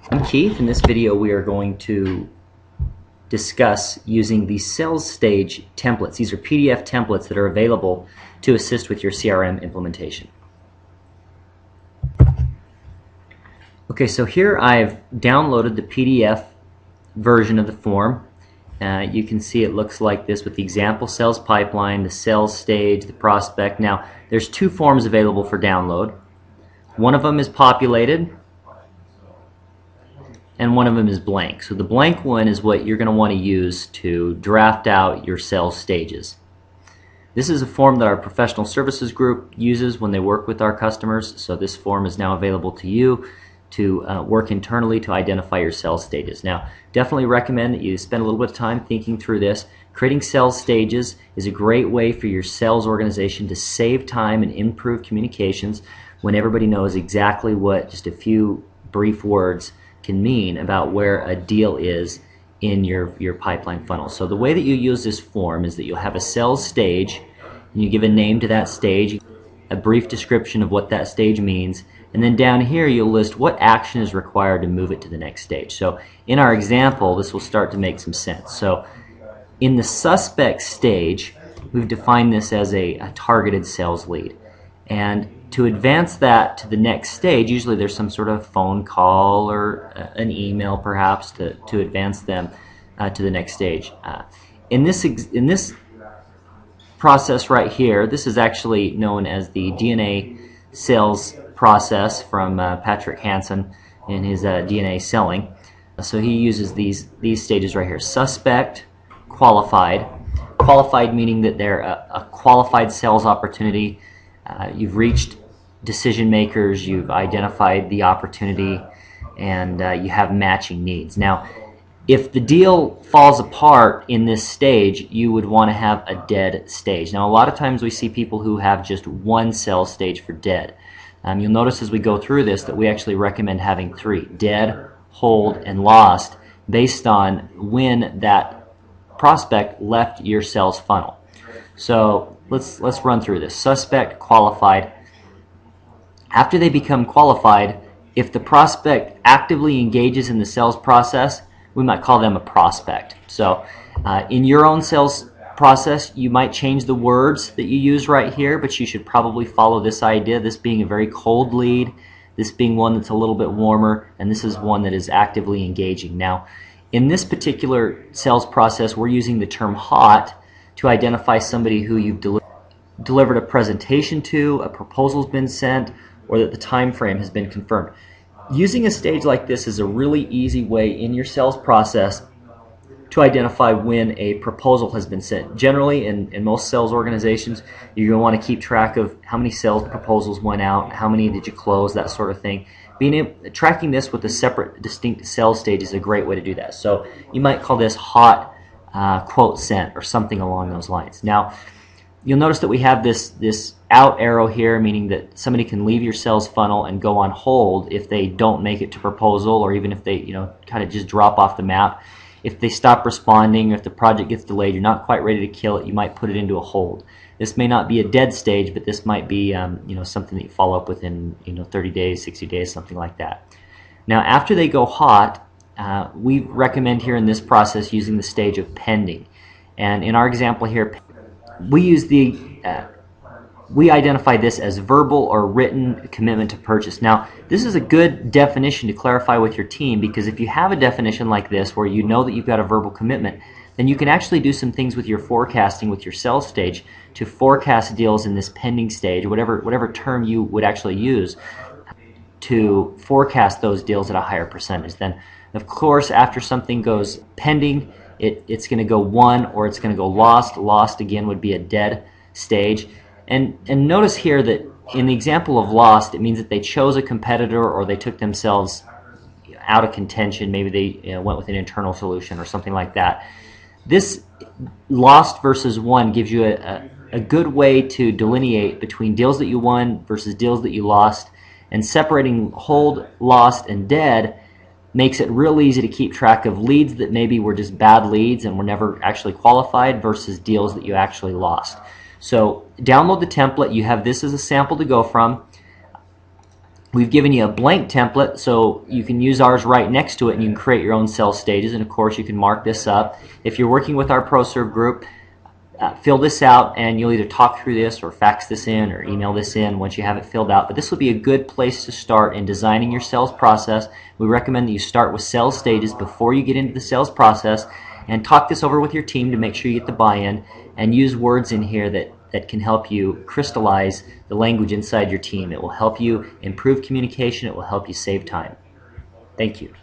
I'm Keith. In this video we are going to discuss using the sales stage templates. These are PDF templates that are available to assist with your CRM implementation. Okay, so here I've downloaded the PDF version of the form. You can see it looks like this with the example sales pipeline, the sales stage, the prospect. Now there's two forms available for download. One of them is populated and one of them is blank. So the blank one is what you're going to want to use to draft out your sales stages. This is a form that our professional services group uses when they work with our customers, so this form is now available to you to work internally to identify your sales stages. Now, definitely recommend that you spend a little bit of time thinking through this. Creating sales stages is a great way for your sales organization to save time and improve communications when everybody knows exactly what just a few brief words can mean about where a deal is in your pipeline funnel. So the way that you use this form is that you'll have a sales stage and you give a name to that stage, a brief description of what that stage means, and then down here you'll list what action is required to move it to the next stage. So in our example, this will start to make some sense. So in the suspect stage, we've defined this as a targeted sales lead. And to advance that to the next stage, usually there's some sort of phone call or an email perhaps to advance them to the next stage. In this process right here, this is actually known as the DNA sales process from Patrick Hansen in his DNA selling. So he uses these stages right here: suspect, qualified. Qualified meaning that they're a qualified sales opportunity. You've reached decision makers, you've identified the opportunity, and you have matching needs. Now, if the deal falls apart in this stage, you would want to have a dead stage. Now, a lot of times we see people who have just one sales stage for dead. You'll notice as we go through this that we actually recommend having three: dead, hold, and lost, based on when that prospect left your sales funnel. So let's run through this. Suspect, qualified. After they become qualified, if the prospect actively engages in the sales process, we might call them a prospect. So in your own sales process, you might change the words that you use right here, but you should probably follow this idea, this being a very cold lead, this being one that's a little bit warmer, and this is one that is actively engaging. Now, in this particular sales process, we're using the term hot to identify somebody who you've delivered a presentation to, a proposal's been sent, or that the time frame has been confirmed. Using a stage like this is a really easy way in your sales process to identify when a proposal has been sent. Generally, in most sales organizations, you're going to want to keep track of how many sales proposals went out, how many did you close, that sort of thing. Tracking this with a separate, distinct sales stage is a great way to do that. So you might call this hot quote sent or something along those lines. Now, you'll notice that we have this out arrow here, meaning that somebody can leave your sales funnel and go on hold if they don't make it to proposal, or even if they kind of just drop off the map. If they stop responding, or if the project gets delayed, you're not quite ready to kill it, you might put it into a hold. This may not be a dead stage, but this might be something that you follow up within 30 days, 60 days, something like that. Now, after they go hot, we recommend here in this process using the stage of pending. And in our example here, we identify this as verbal or written commitment to purchase. Now, this is a good definition to clarify with your team, because if you have a definition like this where you know that you've got a verbal commitment, then you can actually do some things with your forecasting with your sales stage to forecast deals in this pending stage, whatever term you would actually use to forecast those deals at a higher percentage. Then, of course, after something goes pending, it's going to go won or it's going to go lost. Lost, again, would be a dead stage. And notice here that in the example of lost, it means that they chose a competitor or they took themselves out of contention. Maybe they went with an internal solution or something like that. This lost versus won gives you a good way to delineate between deals that you won versus deals that you lost, and separating hold, lost, and dead makes it real easy to keep track of leads that maybe were just bad leads and were never actually qualified versus deals that you actually lost. So download the template. You have this as a sample to go from. We've given you a blank template, so you can use ours right next to it and you can create your own sales stages, and of course you can mark this up. If you're working with our ProServe group, fill this out and you'll either talk through this or fax this in or email this in once you have it filled out. But this will be a good place to start in designing your sales process. We recommend that you start with sales stages before you get into the sales process, and talk this over with your team to make sure you get the buy-in, and use words in here that can help you crystallize the language inside your team. It will help you improve communication. It will help you save time. Thank you.